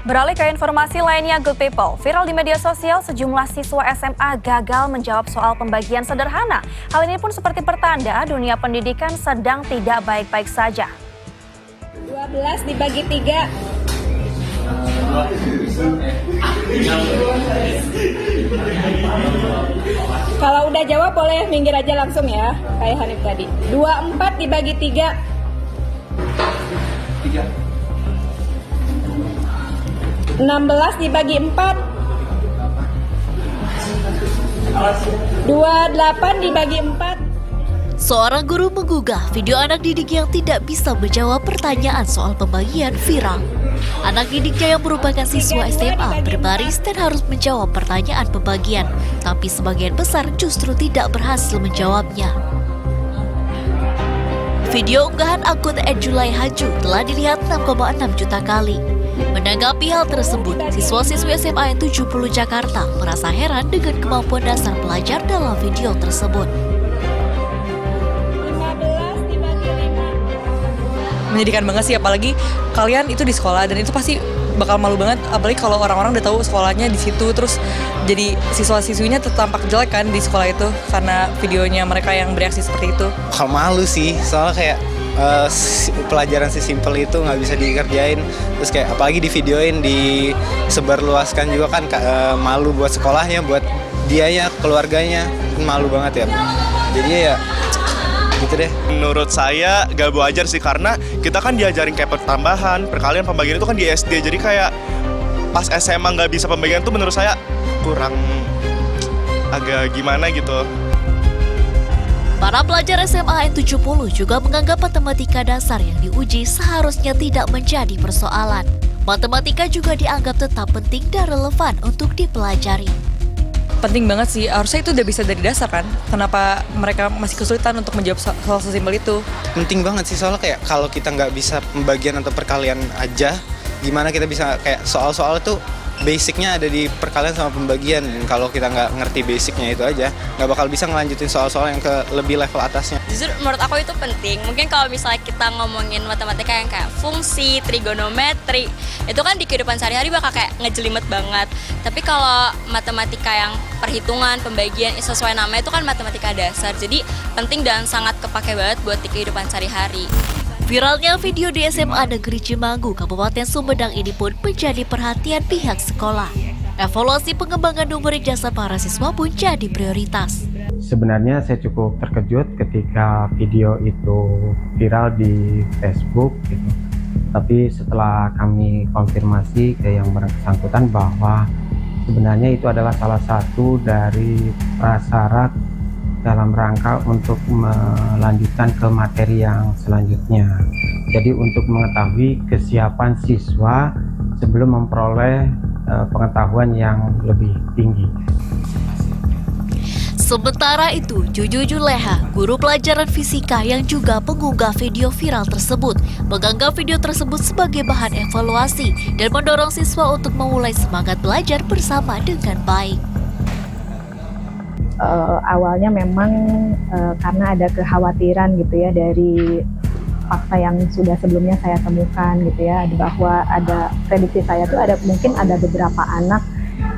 Beralih ke informasi lainnya, Good People. Viral di media sosial, sejumlah siswa SMA gagal menjawab soal pembagian sederhana. Hal ini pun seperti pertanda dunia pendidikan sedang tidak baik-baik saja. 12 dibagi 3. Kalau udah jawab boleh minggir aja langsung ya, kayak Hanif tadi. 24 dibagi 3. 16 dibagi 4. 28 dibagi 4. Seorang guru menggugah video anak didik yang tidak bisa menjawab pertanyaan soal pembagian viral. Anak didiknya yang merupakan siswa SMA berbaris dan harus menjawab pertanyaan pembagian, tapi sebagian besar justru tidak berhasil menjawabnya. Video unggahan akun @julaihaju telah dilihat 6,6 juta kali. Menanggapi hal tersebut, siswa-siswi SMA 70 Jakarta merasa heran dengan kemampuan dasar pelajar dalam video tersebut. 15 dibagi 5. Menyedihkan banget sih, apalagi kalian itu di sekolah dan itu pasti bakal malu banget, apalagi kalau orang-orang udah tahu sekolahnya di situ, terus jadi siswa-siswinya tertampak jelek kan di sekolah itu karena videonya mereka yang bereaksi seperti itu. Bakal malu sih, soalnya kayak pelajaran sesimpel itu nggak bisa dikerjain, terus kayak apalagi di videoin, disebarluaskan juga kan, malu buat sekolahnya, buat dianya, keluarganya, malu banget ya. Jadi ya gitu deh. Menurut saya gak wajar sih, karena kita kan diajarin kayak pertambahan, perkalian, pembagian itu kan di SD, jadi kayak pas SMA nggak bisa pembagian tuh menurut saya kurang agak gimana gitu. Para pelajar SMA N70 juga menganggap matematika dasar yang diuji seharusnya tidak menjadi persoalan. Matematika juga dianggap tetap penting dan relevan untuk dipelajari. Penting banget sih, harusnya itu udah bisa dari dasar kan. Kenapa mereka masih kesulitan untuk menjawab soal sesimpel itu? Penting banget sih, soalnya kayak kalau kita nggak bisa pembagian atau perkalian aja, gimana kita bisa kayak soal-soal itu basicnya ada di perkalian sama pembagian. Dan kalau kita nggak ngerti basicnya itu aja, nggak bakal bisa ngelanjutin soal-soal yang ke lebih level atasnya. Justru menurut aku itu penting. Mungkin kalau misalnya kita ngomongin matematika yang kayak fungsi, trigonometri, itu kan di kehidupan sehari-hari bakal kayak ngejelimet banget. Tapi kalau matematika yang perhitungan, pembagian, sesuai nama itu kan matematika dasar. Jadi penting dan sangat kepake banget buat di kehidupan sehari-hari. Viralnya video di SMA Negeri Cimanggu, Kabupaten Sumedang ini pun menjadi perhatian pihak sekolah. Evaluasi pengembangan numerik jasa para siswa pun jadi prioritas. Sebenarnya saya cukup terkejut ketika video itu viral di Facebook gitu. Tapi setelah kami konfirmasi ke yang bersangkutan bahwa sebenarnya itu adalah salah satu dari prasyarat dalam rangka untuk melanjutkan ke materi yang selanjutnya. Jadi untuk mengetahui kesiapan siswa sebelum memperoleh pengetahuan yang lebih tinggi. Sementara itu, Juju Juleha, guru pelajaran fisika yang juga pengunggah video viral tersebut, menganggap video tersebut sebagai bahan evaluasi dan mendorong siswa untuk memulai semangat belajar bersama dengan baik. Awalnya memang karena ada kekhawatiran gitu ya dari fakta yang sudah sebelumnya saya temukan gitu ya, bahwa ada prediksi saya tuh mungkin ada beberapa anak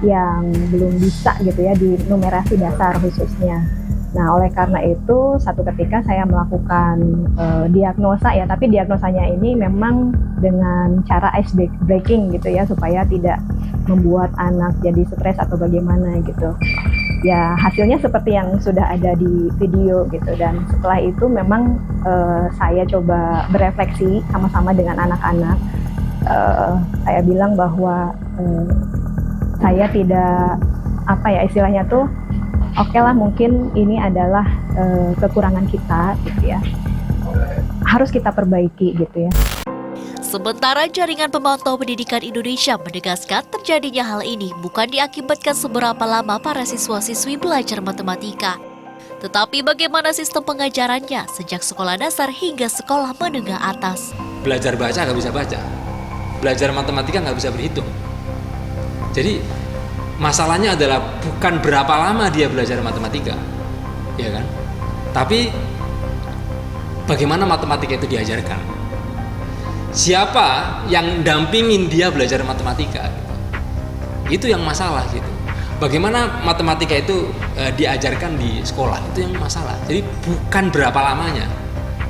yang belum bisa gitu ya di numerasi dasar khususnya. Nah, oleh karena itu satu ketika saya melakukan diagnosa ya, tapi diagnosanya ini memang dengan cara ice breaking gitu ya, supaya tidak membuat anak jadi stres atau bagaimana gitu. Ya hasilnya seperti yang sudah ada di video gitu, dan setelah itu memang saya coba berefleksi sama-sama dengan anak-anak. Saya bilang bahwa saya tidak istilahnya tuh oke lah, mungkin ini adalah kekurangan kita gitu ya, harus kita perbaiki gitu ya. Sementara Jaringan Pemantau Pendidikan Indonesia menegaskan terjadinya hal ini bukan diakibatkan seberapa lama para siswa-siswi belajar matematika, tetapi bagaimana sistem pengajarannya sejak sekolah dasar hingga sekolah menengah atas. Belajar baca nggak bisa baca, belajar matematika nggak bisa berhitung. Jadi masalahnya adalah bukan berapa lama dia belajar matematika, ya kan? Tapi bagaimana matematika itu diajarkan. siapa yang dampingin dia belajar matematika gitu. Itu yang masalah gitu. Bagaimana matematika itu diajarkan di sekolah, itu yang masalah. Jadi bukan berapa lamanya.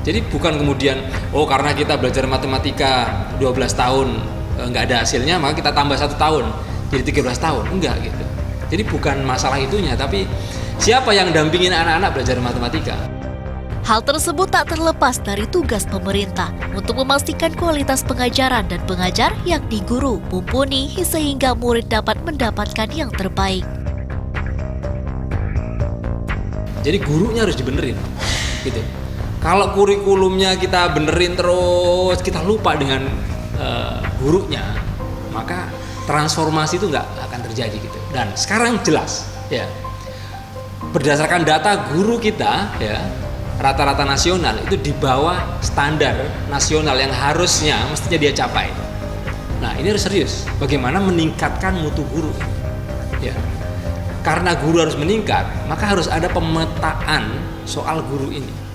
Jadi bukan kemudian karena kita belajar matematika 12 tahun nggak ada hasilnya, maka kita tambah 1 tahun jadi 13 tahun. Enggak gitu. Jadi bukan masalah itunya, tapi siapa yang dampingin anak-anak belajar matematika. Hal tersebut tak terlepas dari tugas pemerintah untuk memastikan kualitas pengajaran dan pengajar yakni guru mumpuni sehingga murid dapat mendapatkan yang terbaik. Jadi gurunya harus dibenerin, gitu. Kalau kurikulumnya kita benerin terus, kita lupa dengan gurunya, maka transformasi itu nggak akan terjadi gitu. Dan sekarang jelas, ya, berdasarkan data guru kita, ya, rata-rata nasional itu di bawah standar nasional yang harusnya mestinya dia capai. Nah, ini harus serius. Bagaimana meningkatkan mutu guru? Ya, karena guru harus meningkat, maka harus ada pemetaan soal guru ini.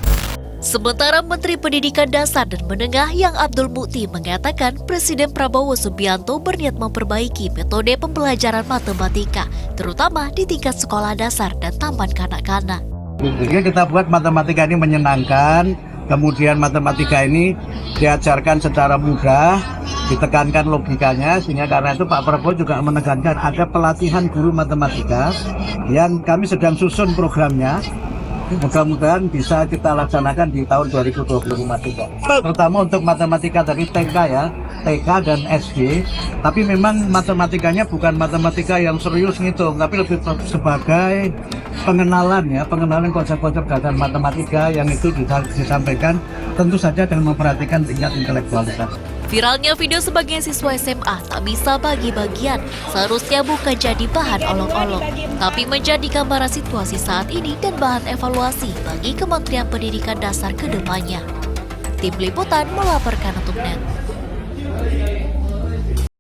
Sementara Menteri Pendidikan Dasar dan Menengah yang Abdul Mukti mengatakan Presiden Prabowo Subianto berniat memperbaiki metode pembelajaran matematika, terutama di tingkat sekolah dasar dan taman kanak-kanak. Jadi kita buat matematika ini menyenangkan, kemudian matematika ini diajarkan secara mudah, ditekankan logikanya, sehingga karena itu Pak Prabowo juga menekankan ada pelatihan guru matematika yang kami sedang susun programnya. Mudah-mudahan bisa kita laksanakan di tahun 2025 juga. Terutama untuk matematika dari TK ya, TK dan SD. Tapi memang matematikanya bukan matematika yang serius ngitung, tapi lebih sebagai pengenalan ya, pengenalan konsep-konsep dasar matematika yang itu disampaikan tentu saja dengan memperhatikan tingkat intelektualitas. Viralnya video sebagian siswa SMA tak bisa bagi-bagian seharusnya bukan jadi bahan olok-olok, tapi menjadi gambaran situasi saat ini dan bahan evaluasi bagi Kementerian Pendidikan Dasar ke depannya. Tim Liputan melaporkan untuk NET.